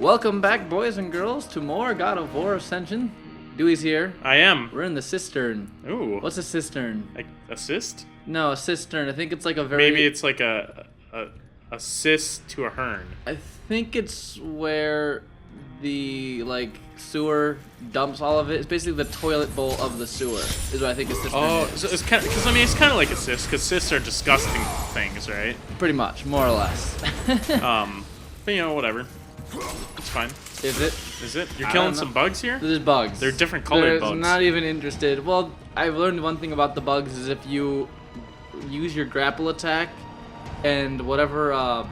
Welcome back, boys and girls, to more God of War Ascension. Dewey's here. I am. We're in the Cistern. Ooh. What's a cistern? Like assist? No, a cistern. I think it's like a very... Maybe it's like a assist to a hern. I think it's where the, sewer dumps all of it. It's basically the toilet bowl of the sewer, is what I think a cistern is. So it's kind of... Because, I mean, it's kind of like assists, because cysts are disgusting things, right? Pretty much, more or less. But, you know, whatever. It's fine. Is it? Is it? You're killing some bugs here? There's bugs. They're different colored bugs. Not even interested. Well, I've learned one thing about the bugs is if you use your grapple attack and whatever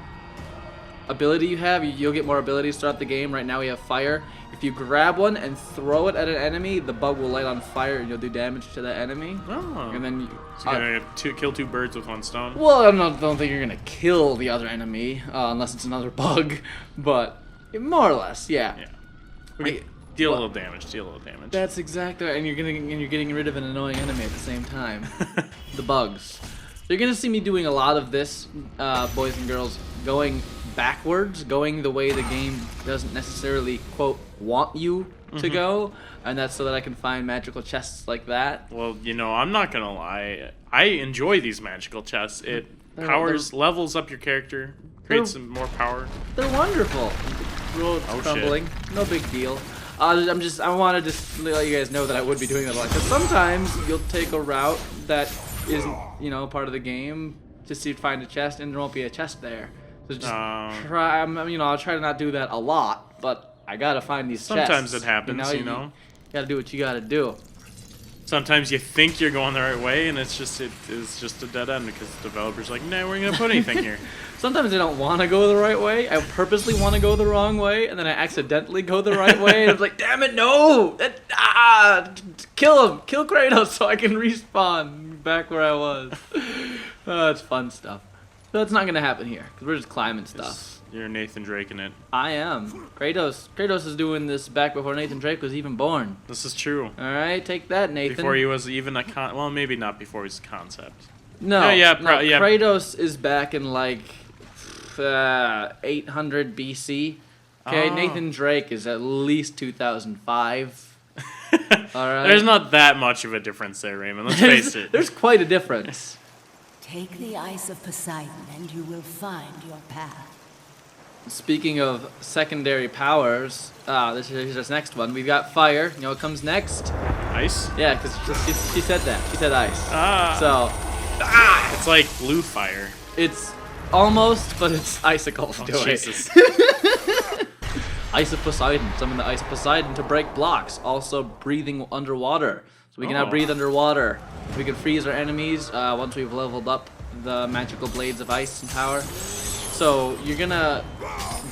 ability you have, you'll get more abilities throughout the game. Right now we have fire. If you grab one and throw it at an enemy, the bug will light on fire and you'll do damage to that enemy. Oh. And then So you're gonna kill two birds with one stone? Well, I don't think you're gonna kill the other enemy unless it's another bug, but more or less, yeah. Okay. Deal a little damage. That's exactly right, and you're getting rid of an annoying enemy at the same time. The bugs. So you're gonna see me doing a lot of this, boys and girls, going backwards, going the way the game doesn't necessarily quote want you to go, and that's so that I can find magical chests like that. Well, you know, I'm not gonna lie. I enjoy these magical chests. It levels up your character, creates some more power. They're wonderful. Roads crumbling, no big deal. I want to just let you guys know that I would be doing that a lot, because sometimes you'll take a route that isn't, part of the game to see find a chest, and there won't be a chest there. So just try. I'll try to not do that a lot, but I gotta find these chests. Sometimes it happens, you know. You gotta do what you gotta do. Sometimes you think you're going the right way, and it's just a dead end because the developer's like, no, we're not gonna put anything here. Sometimes I don't want to go the right way. I purposely want to go the wrong way, and then I accidentally go the right way. And it's like, damn it, no! Kill him! Kill Kratos so I can respawn back where I was. It's fun stuff. But that's not gonna happen here because we're just climbing stuff. You're Nathan Drake in it. I am. Kratos is doing this back before Nathan Drake was even born. This is true. All right, take that, Nathan. Before he was even well, maybe not before he was a concept. No, yeah. Kratos is back in 800 BC. Okay, Nathan Drake is at least 2005. All right. There's not that much of a difference there, Raymond. Let's face it. There's quite a difference. Take the ice of Poseidon and you will find your path. Speaking of secondary powers, here's this next one. We've got fire. You know what comes next? Ice? Yeah, because she said that. She said ice. It's like blue fire. It's almost, but it's icicles. Jesus. Ice of Poseidon. Summon the ice of Poseidon to break blocks. Also breathing underwater. So we can now breathe underwater. We can freeze our enemies once we've leveled up the magical blades of ice and power. So you're gonna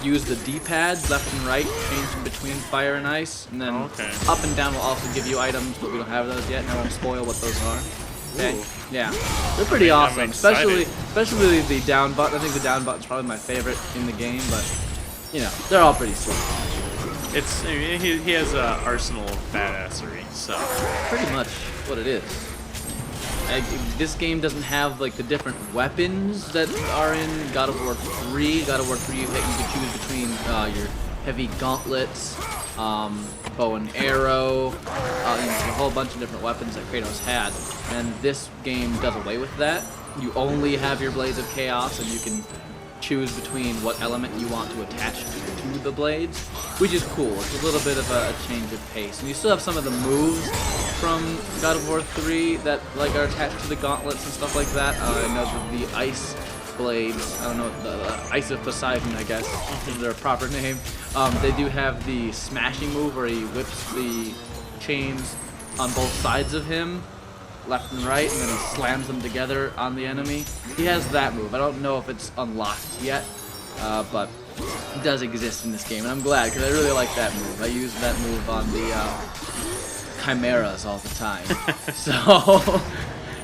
use the D-pads left and right, changing between fire and ice, and then up and down will also give you items, but we don't have those yet, and I won't spoil what those are. Okay? Yeah, they're pretty awesome, especially the down button. I think the down button's probably my favorite in the game, but they're all pretty sweet. He has an arsenal of badassery, so pretty much what it is. This game doesn't have the different weapons that are in God of War 3. God of War 3, you can choose between your heavy gauntlets, bow and arrow, a whole bunch of different weapons that Kratos had. And this game does away with that. You only have your Blades of Chaos, and you can choose between what element you want to attach to the blades, which is cool. It's a little bit of a change of pace. And you still have some of the moves from God of War 3 that are attached to the gauntlets and stuff like that. I know that the ice blades, I don't know, the Ice of Poseidon, I guess, is their proper name. They do have the smashing move where he whips the chains on both sides of him, left and right, and then he slams them together on the enemy. He has that move. I don't know if it's unlocked yet, but it does exist in this game, and I'm glad, because I really like that move. I use that move on the Chimeras all the time.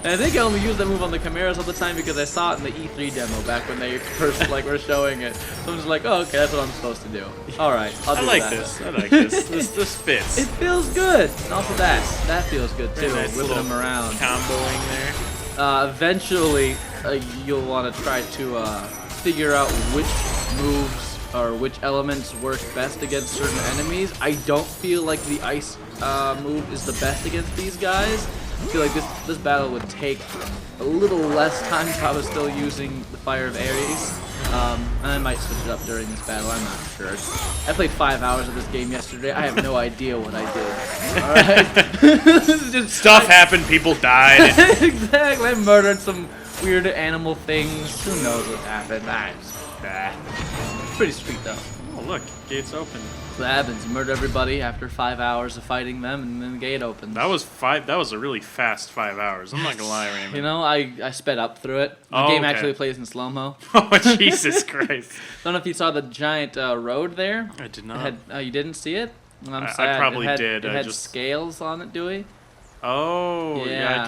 And I think I only use that move on the Chimeras all the time because I saw it in the E3 demo back when they first were showing it. So I'm just like, oh, okay, that's what I'm supposed to do. All right, I'll do that. I like this. This fits. It feels good. And also that feels good too. Nice whipping them around. Comboing there. Eventually, you'll want to try to figure out which moves or which elements work best against certain enemies. I don't feel like the ice move is the best against these guys. I feel like this battle would take a little less time if I was still using the Fire of Ares. And I might switch it up during this battle, I'm not sure. I played 5 hours of this game yesterday. I have no idea what I did. Alright? Stuff happened, people died. Exactly, I murdered some weird animal things. Who knows what happened? Pretty sweet though. Oh look, gate's open. What happens? You murder everybody after 5 hours of fighting them, and then the gate opens. That was a really fast 5 hours. I'm not gonna lie, Raymond. You know, I sped up through it. The game actually plays in slow-mo. Oh, Jesus Christ. Don't know if you saw the giant road there. I did not. You didn't see it? Well, I'm I sad. probably did. It had scales on it, Dewey. Oh, Yeah.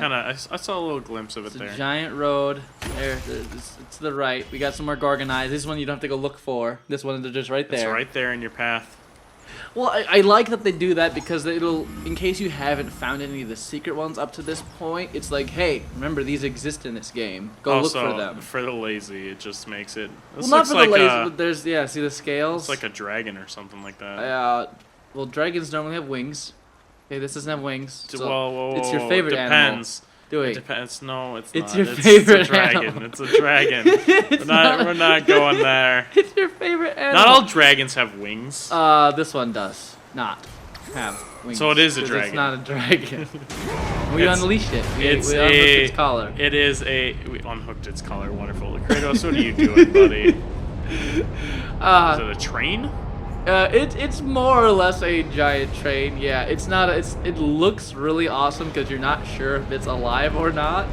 I saw a little glimpse of it It's there. a giant road. There, it's to the right. We got some more Gorgonized. This one you don't have to go look for. This one is just right there. It's right there in your path. Well, I like that they do that because it'll, in case you haven't found any of the secret ones up to this point, it's like, hey, remember these exist in this game. Go look for them. For the lazy, it just makes it. Well, not for the lazy, but there's, see the scales? It's like a dragon or something like that. Well, dragons normally have wings. Okay, this doesn't have wings. So whoa, it's your favorite depends. animal. Dewey. It depends. No, it's It's not. your favorite It's a dragon. animal. It's a dragon. We're not going there. It's your favorite animal. Not all dragons have wings. This one does not have wings. So it is a 'cause dragon. It's not a dragon. We unleashed it. We unhooked its collar. We unhooked its collar. Wonderful. Kratos, what are you doing, buddy? Is it a train? It's more or less a giant train. Yeah, it's not. It looks really awesome because you're not sure if it's alive or not.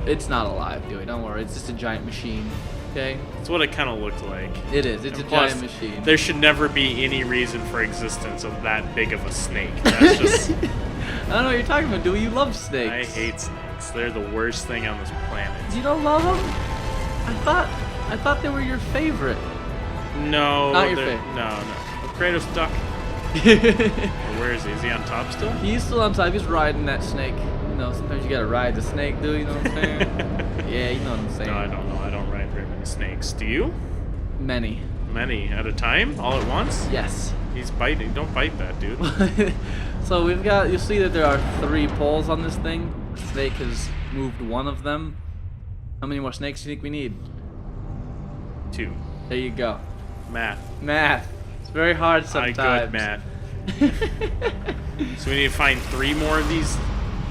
It's not alive, Dewey. Don't worry. It's just a giant machine. Okay. That's what it kind of looked like. It is. It's And a plus, giant machine. There should never be any reason for existence of that big of a snake. That's just. I don't know what you're talking about, Dewey. You love snakes. I hate snakes. They're the worst thing on this planet. You don't love them? I thought they were your favorite. No. Not your favorite. No. Oh, Kratos duck. Where is he? Is he on top still? He's still on top. He's riding that snake. You know, sometimes you gotta ride the snake, dude. You know what I'm saying? Yeah, you know what I'm saying. No, I don't know. I don't ride very many snakes. Do you? Many. Many at a time? All at once? Yes. He's biting. Don't bite that, dude. So we've got. You'll see that there are 3 poles on this thing. The snake has moved one of them. How many more snakes do you think we need? 2. There you go. Math. Math. It's very hard sometimes. Good math. So we need to find 3 more of these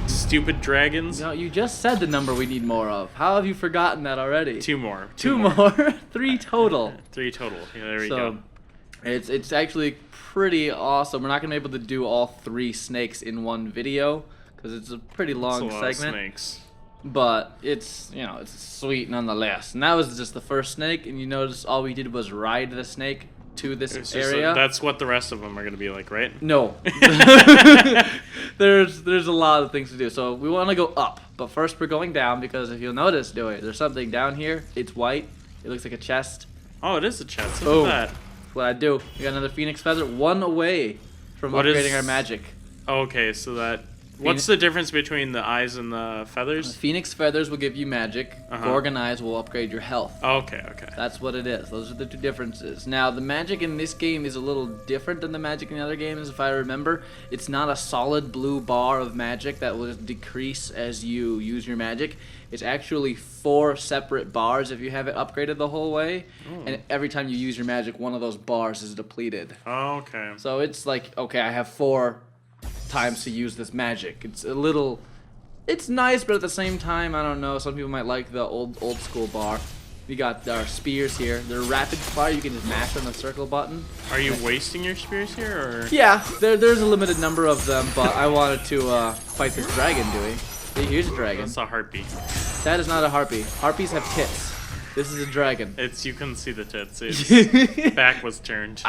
stupid dragons. No, you just said the number we need more of. How have you forgotten that already? 2 more. 2 more. 3 total. 3 total. Yeah, there we So, go. It's actually pretty awesome. We're not gonna be able to do all 3 snakes in one video because it's a pretty long That's a lot of segment. snakes. But it's it's sweet nonetheless. And that was just the first snake, and you notice all we did was ride the snake to this It's just area. that's what the rest of them are going to be like, right? No. there's a lot of things to do. So we want to go up, but first we're going down because if you'll notice, there's something down here. It's white. It looks like a chest. Oh, it is a chest. Look Boom. at that. That's what I do. We got another phoenix feather, 1 away from upgrading our magic. Okay, so that. What's the difference between the eyes and the feathers? Phoenix feathers will give you magic. Gorgon eyes will upgrade your health. Okay. That's what it is. Those are the 2 differences. Now, the magic in this game is a little different than the magic in the other games, if I remember. It's not a solid blue bar of magic that will just decrease as you use your magic. It's actually 4 separate bars if you have it upgraded the whole way. And every time you use your magic, one of those bars is depleted. Okay. So it's like, okay, I have 4 times to use this magic. It's nice, but at the same time, I don't know. Some people might like the old school bar. We got our spears here. They're rapid fire. You can just mash on the circle button. Are you wasting your spears here, or? Yeah, there's a limited number of them, but I wanted to fight this dragon, Dewey. Hey, here's a dragon. That's a harpy. That is not a harpy. Harpies have tits. This is a dragon. You can see the tits. Its back was turned.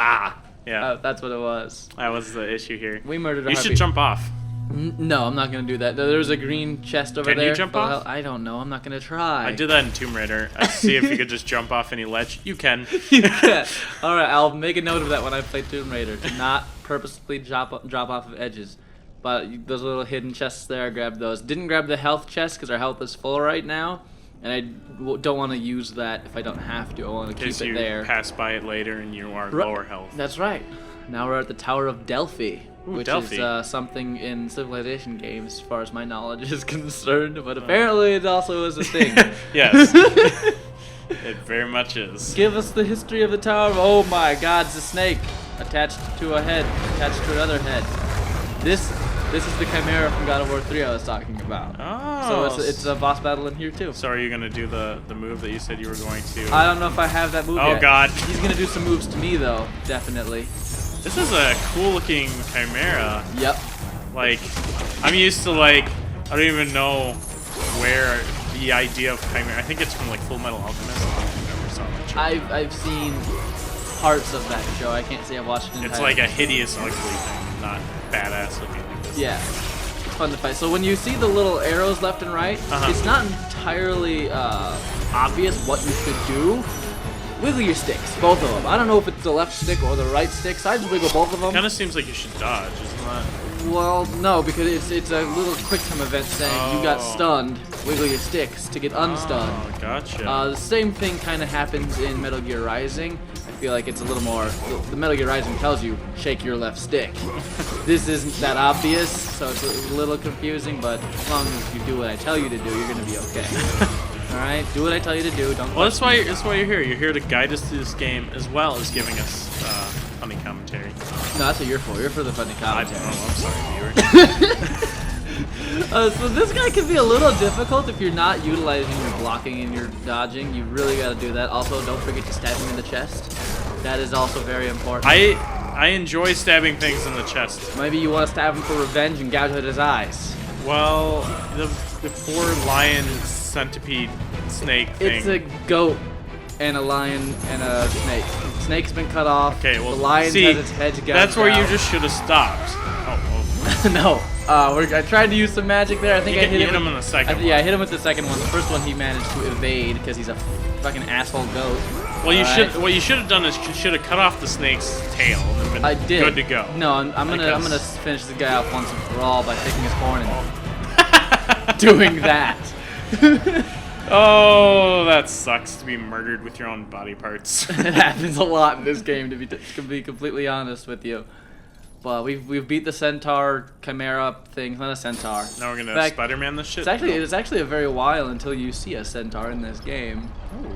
Yeah. That's what it was. That was the issue here. We murdered a You harpy. should jump off. No, I'm not gonna do that. There's a green chest over there. Can you jump off? I don't know. I'm not gonna try. I did that in Tomb Raider. I see if you could just jump off any ledge. You can. You can. All right, I'll make a note of that when I play Tomb Raider to not purposely drop off of edges. But those little hidden chests there, I grabbed those. Didn't grab the health chest because our health is full right now. And I don't want to use that if I don't have to. I want to keep it there. Pass by it later and you are lower health. That's right. Now we're at the Tower of Delphi, which Delphi. is something in Civilization games, as far as my knowledge is concerned. But apparently, it also is a thing. Yes. It very much is. Give us the history of the tower. Oh my God, it's a snake attached to a head, attached to another head. This is the Chimera from God of War 3 I was talking about. Oh. So it's a boss battle in here too. So are you gonna do the move that you said you were going to? I don't know if I have that move yet. Oh God. He's gonna do some moves to me though, definitely. This is a cool looking Chimera. Yep. Like, I'm used to like, I don't even know where the idea of Chimera. I think it's from like Full Metal Alchemist. I never saw that show. I've seen parts of that show. I can't say I've watched it. It's like a hideous, ugly thing, not badass looking like this. Yeah, it's fun to fight. So when you see the little arrows left and right, it's not entirely obvious what you should do. Wiggle your sticks, both of them. I don't know if it's the left stick or the right stick, so I just wiggle both of them. Kind of seems like you should dodge, isn't that? Well, no, because it's a little quick time event saying you got stunned. Wiggle your sticks to get unstunned. Oh, gotcha. The same thing kind of happens in Metal Gear Rising. I feel like it's a little more. The Metal Gear Rising tells you shake your left stick. This isn't that obvious, so it's a little confusing. But as long as you do what I tell you to do, you're gonna be okay. All right, do what I tell you to do. Don't. Well, that's why you're here. You're here to guide us through this game as well as giving us funny commentary. No, that's what you're for. You're for the funny commentary. I'm sorry, viewer. So this guy can be a little difficult if you're not utilizing your blocking and your dodging. You really got to do that. Also, don't forget to stab him in the chest. That is also very important. I enjoy stabbing things in the chest. Maybe you want to stab him for revenge and gouge out his eyes. Well, the poor lion centipede snake thing. It's a goat and a lion and a snake. Snake's been cut off. Okay, well, the lion see, has its head gouged that's where out. you just should have stopped. Oh. No. I tried to use some magic there. I think I hit him. him on the second one. Yeah, I hit him with the second one. The first one he managed to evade because he's a fucking asshole goat. Well, what you should have done is you should have cut off the snake's tail and been I did. good to go. No, I'm gonna finish the guy off once and for all by taking his horn and doing that. Oh, that sucks to be murdered with your own body parts. It happens a lot in this game, to be completely honest with you. But we've beat the centaur chimera thing, not a centaur. Now we're gonna Spider-Man this shit. It's actually a very while until you see a centaur in this game,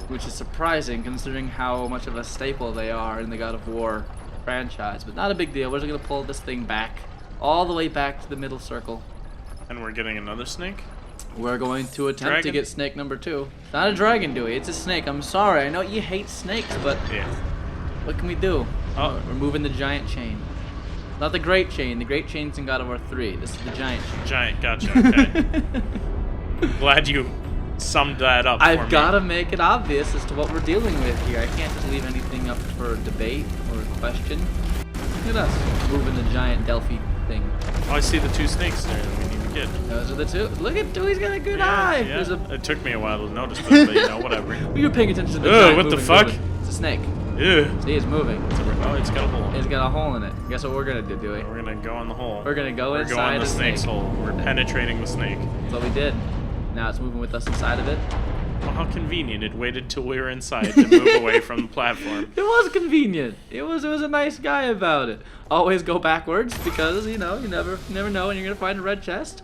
which is surprising considering how much of a staple they are in the God of War franchise. But not a big deal. We're just gonna pull this thing back, all the way back to the middle circle. And we're getting another snake. We're going to attempt to get snake number 2. It's not a dragon, Dewey. It's a snake. I'm sorry. I know you hate snakes, but what can we do? Oh. We're moving the giant chain. Not the great chain. The great chain's in God of War 3. This is the giant chain. Giant, gotcha. Okay. Glad you summed that up for me. I've got to make it obvious as to what we're dealing with here. I can't just leave anything up for debate or question. Look at us moving the giant Delphi thing. Oh, I see the 2 snakes there that we need to get. Those are the 2. Look at Dewey's got a good eye. Yeah. It took me a while to notice, but you know, whatever. We were paying attention to the giant what the moving fuck? building. It's a snake. Ew. See, it's moving. Oh, it's got a hole. It's got a hole in it. Guess what we're gonna do, Dewey? We're gonna go in the hole. We're gonna go inside going in the the snake's snake. hole. We're penetrating the snake. That's what we did. Now it's moving with us inside of it. Well, how convenient. It waited till we were inside to move away from the platform. It was convenient. It was a nice guy about it. Always go backwards because you never know when you're gonna find a red chest.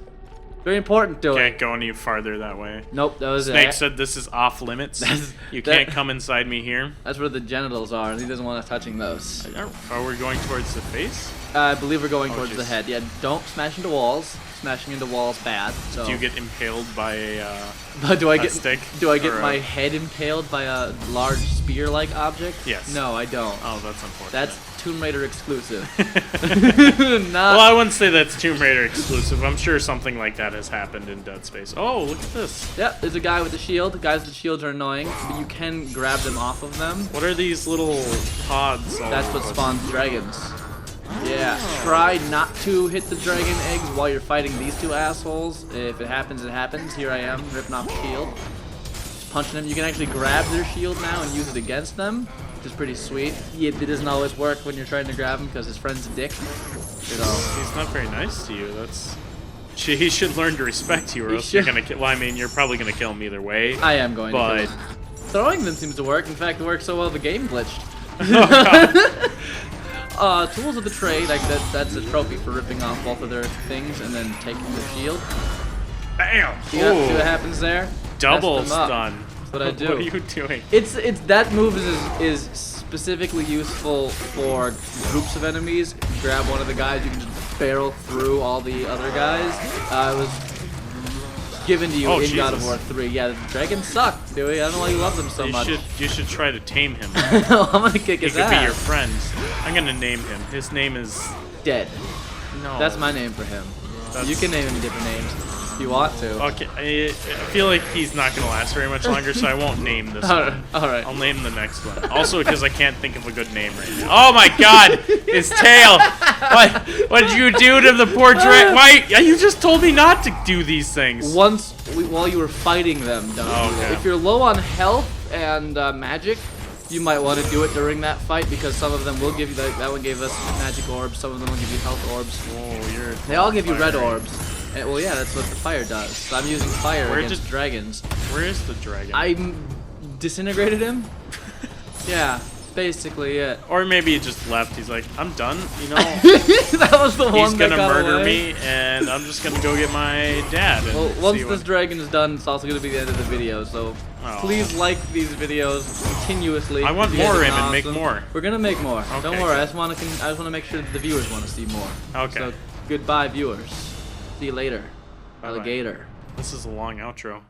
Very important to it. Can't go any farther that way. Nope, that was Snake said this is off limits. You can't come inside me here. That's where the genitals are, and he doesn't want us touching those. Are we going towards the face? I believe we're going towards jeez. the head. Yeah, don't smash into walls. Smashing into walls bad. So. Do you get impaled by a stick? Do I get my head impaled by a large spear-like object? Yes. No, I don't. Oh, that's unfortunate. That's Tomb Raider exclusive. Well, I wouldn't say that's Tomb Raider exclusive. I'm sure something like that has happened in Dead Space. Oh, look at this. Yep, there's a guy with a shield. The guys with the shields are annoying, but you can grab them off of them. What are these little pods? That's what spawns dragons. Yeah, try not to hit the dragon eggs while you're fighting these 2 assholes. If it happens, it happens. Here I am, ripping off the shield. Just punching them. You can actually grab their shield now and use it against them, which is pretty sweet. Yeah, it doesn't always work when you're trying to grab him because his friend's a dick. He's not very nice to you. That's He should learn to respect you, or He else you're should. gonna kill. Well, I mean, you're probably gonna kill him either way. I am going to But kill him. Throwing them seems to work. In fact, it works so well the game glitched. Tools of the trade, like that's a trophy for ripping off both of their things and then taking their shield. Bam! See what happens there? Double Mess them up. stun. That's what I do. What are you doing? It's that move is specifically useful for groups of enemies. If you grab one of the guys, you can just barrel through all the other guys. It was given to you in God of War 3. Yeah, the dragons suck, Dewey. I don't know why you love them so much. You should try to tame him. I'm gonna kick his He could be your ass. friend. I'm gonna name him. His name is... Dead. No. That's my name for him. That's- You can name him different names if you want to. Okay, I feel like he's not gonna last very much longer, so I won't name this All right, one. all right. I'll name the next one. Also, because I can't think of a good name right now. Oh my God, his tail! What did you do to the poor dragon? Why? You just told me not to do these things. While you were fighting them, don't do that. Okay. If you're low on health and magic, you might want to do it during that fight because some of them will give you that one gave us magic orbs. Some of them will give you health orbs. Oh, They all give you red fiery. orbs. And, well, yeah, that's what the fire does. So I'm using fire against dragons. Where is the dragon? I disintegrated him. Yeah, basically it. Or maybe he just left. He's like, I'm done. You know, That was the one he's that gonna got murder away. me, and I'm just gonna go get my dad. And Well, once see this what... dragon is done, it's also going to be the end of the video, so Oh. please like these videos continuously. I want You guys more, are Raymond. Make awesome. more. We're going to make more. Don't Okay, worry, good. I just want to make sure that the viewers want to see more. Okay. So, goodbye, viewers. See you later. Bye-bye. Alligator. This is a long outro.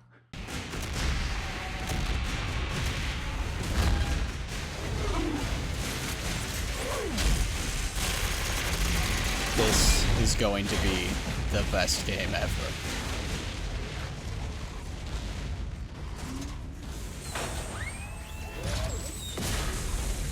This is going to be the best game ever.